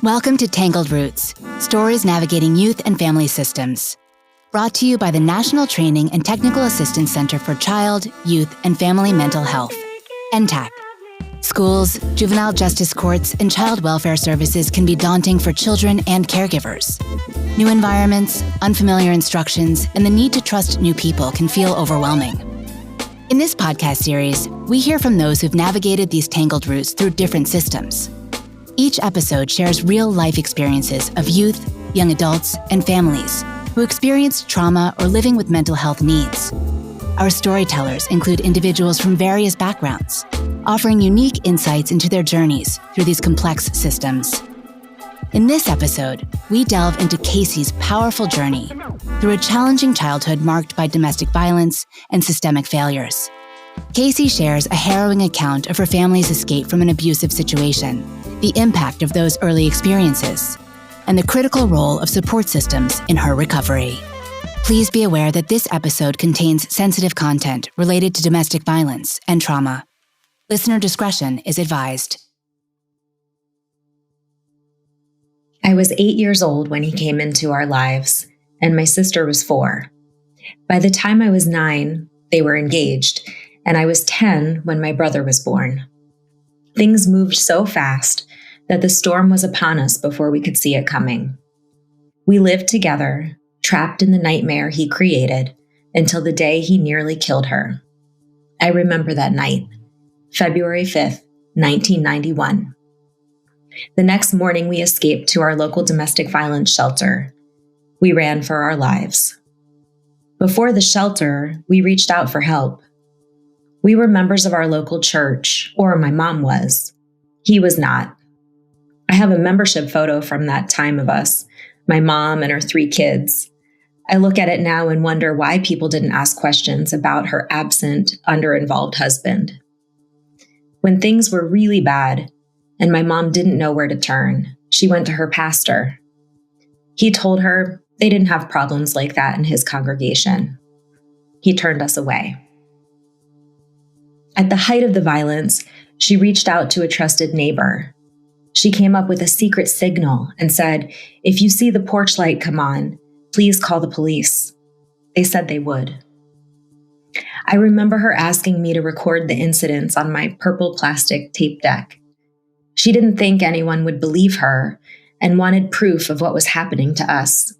Welcome to Tangled Routes, stories navigating youth and family systems. Brought to you by the National Training and Technical Assistance Center for Child, Youth, and Family Mental Health, NTAC. Schools, juvenile justice courts, and child welfare services can be daunting for children and caregivers. New environments, unfamiliar instructions, and the need to trust new people can feel overwhelming. In this podcast series, we hear from those who've navigated these tangled routes through different systems. Each episode shares real-life experiences of youth, young adults, and families who experienced trauma or living with mental health needs. Our storytellers include individuals from various backgrounds, offering unique insights into their journeys through these complex systems. In this episode, we delve into Casey's powerful journey through a challenging childhood marked by domestic violence and systemic failures. Casey shares a harrowing account of her family's escape from an abusive situation, the impact of those early experiences, and the critical role of support systems in her recovery. Please be aware that this episode contains sensitive content related to domestic violence and trauma. Listener discretion is advised. I was 8 years old when he came into our lives, and my sister was 4. By the time I was 9, they were engaged, and I was 10 when my brother was born. Things moved so fast that the storm was upon us before we could see it coming. We lived together, trapped in the nightmare he created, until the day he nearly killed her. I remember that night, February 5th, 1991. The next morning, we escaped to our local domestic violence shelter. We ran for our lives. Before the shelter, we reached out for help. We were members of our local church, or my mom was. He was not. I have a membership photo from that time of us, my mom and her 3 kids. I look at it now and wonder why people didn't ask questions about her absent, under-involved husband. When things were really bad and my mom didn't know where to turn, she went to her pastor. He told her they didn't have problems like that in his congregation. He turned us away. At the height of the violence, she reached out to a trusted neighbor. She came up with a secret signal and said, "If you see the porch light come on, please call the police." They said they would. I remember her asking me to record the incidents on my purple plastic tape deck. She didn't think anyone would believe her and wanted proof of what was happening to us.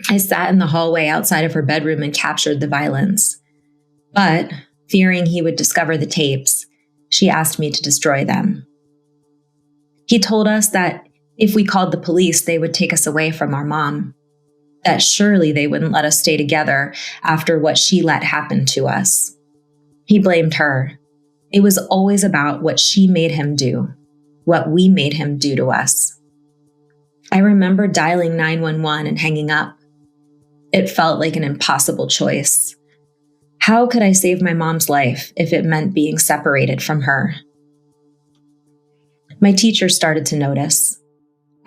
I sat in the hallway outside of her bedroom and captured the violence. But, fearing he would discover the tapes, she asked me to destroy them. He told us that if we called the police, they would take us away from our mom, that surely they wouldn't let us stay together after what she let happen to us. He blamed her. It was always about what she made him do, what we made him do to us. I remember dialing 911 and hanging up. It felt like an impossible choice. How could I save my mom's life if it meant being separated from her? My teacher started to notice.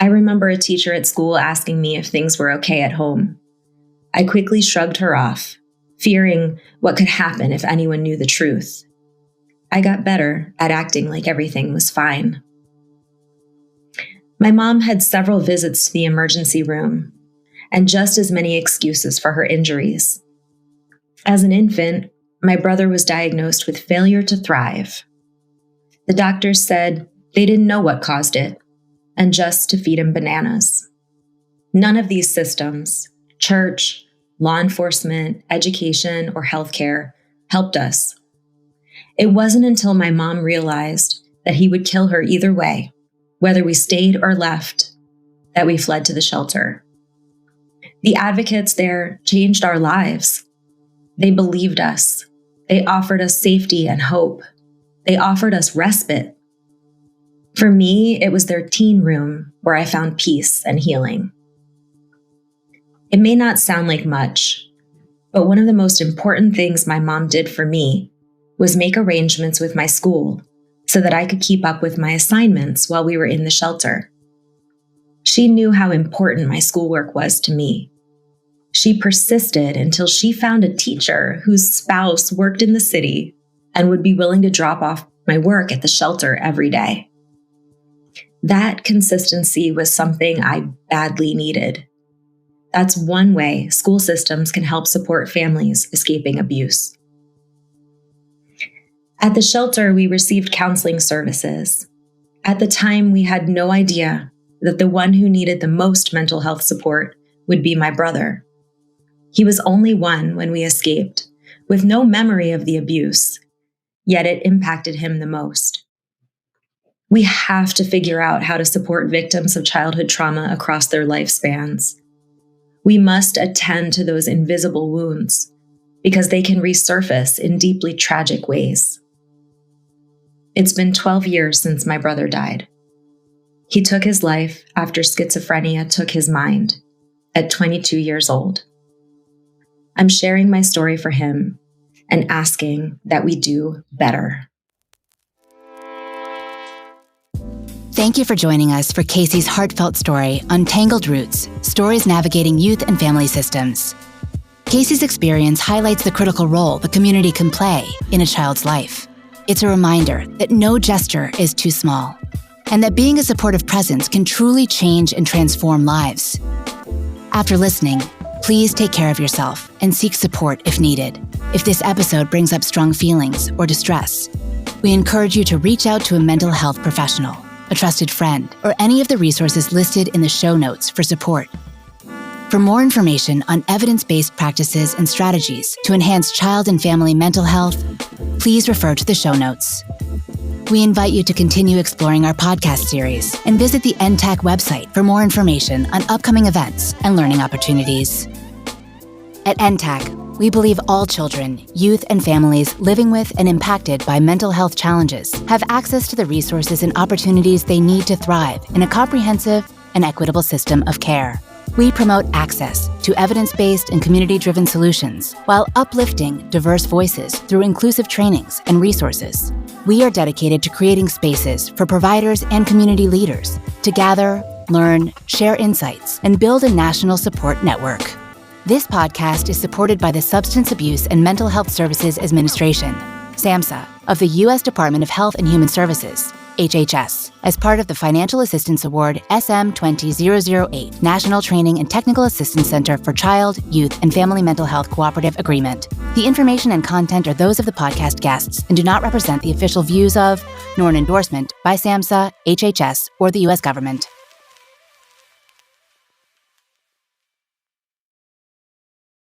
I remember a teacher at school asking me if things were okay at home. I quickly shrugged her off, fearing what could happen if anyone knew the truth. I got better at acting like everything was fine. My mom had several visits to the emergency room and just as many excuses for her injuries. As an infant, my brother was diagnosed with failure to thrive. The doctors said they didn't know what caused it, and just to feed him bananas. None of these systems, church, law enforcement, education, or healthcare, helped us. It wasn't until my mom realized that he would kill her either way, whether we stayed or left, that we fled to the shelter. The advocates there changed our lives. They believed us. They offered us safety and hope. They offered us respite. For me, it was their teen room where I found peace and healing. It may not sound like much, but one of the most important things my mom did for me was make arrangements with my school so that I could keep up with my assignments while we were in the shelter. She knew how important my schoolwork was to me. She persisted until she found a teacher whose spouse worked in the city and would be willing to drop off my work at the shelter every day. That consistency was something I badly needed. That's one way school systems can help support families escaping abuse. At the shelter, we received counseling services. At the time, we had no idea that the one who needed the most mental health support would be my brother. He was only one when we escaped, with no memory of the abuse, yet it impacted him the most. We have to figure out how to support victims of childhood trauma across their lifespans. We must attend to those invisible wounds because they can resurface in deeply tragic ways. It's been 12 years since my brother died. He took his life after schizophrenia took his mind at 22 years old. I'm sharing my story for him and asking that we do better. Thank you for joining us for Casey's heartfelt story on Tangled Routes, Stories Navigating Youth and Family Systems. Casey's experience highlights the critical role the community can play in a child's life. It's a reminder that no gesture is too small, and that being a supportive presence can truly change and transform lives. After listening, please take care of yourself and seek support if needed. If this episode brings up strong feelings or distress, we encourage you to reach out to a mental health professional, a trusted friend, or any of the resources listed in the show notes for support. For more information on evidence-based practices and strategies to enhance child and family mental health, please refer to the show notes. We invite you to continue exploring our podcast series and visit the NTAC website for more information on upcoming events and learning opportunities. At NTAC, we believe all children, youth, and families living with and impacted by mental health challenges have access to the resources and opportunities they need to thrive in a comprehensive and equitable system of care. We promote access to evidence-based and community-driven solutions while uplifting diverse voices through inclusive trainings and resources. We are dedicated to creating spaces for providers and community leaders to gather, learn, share insights, and build a national support network. This podcast is supported by the Substance Abuse and Mental Health Services Administration, SAMHSA, of the U.S. Department of Health and Human Services, HHS, as part of the Financial Assistance Award SM-2008 National Training and Technical Assistance Center for Child, Youth, and Family Mental Health Cooperative Agreement. The information and content are those of the podcast guests and do not represent the official views of, nor an endorsement by SAMHSA, HHS, or the U.S. government.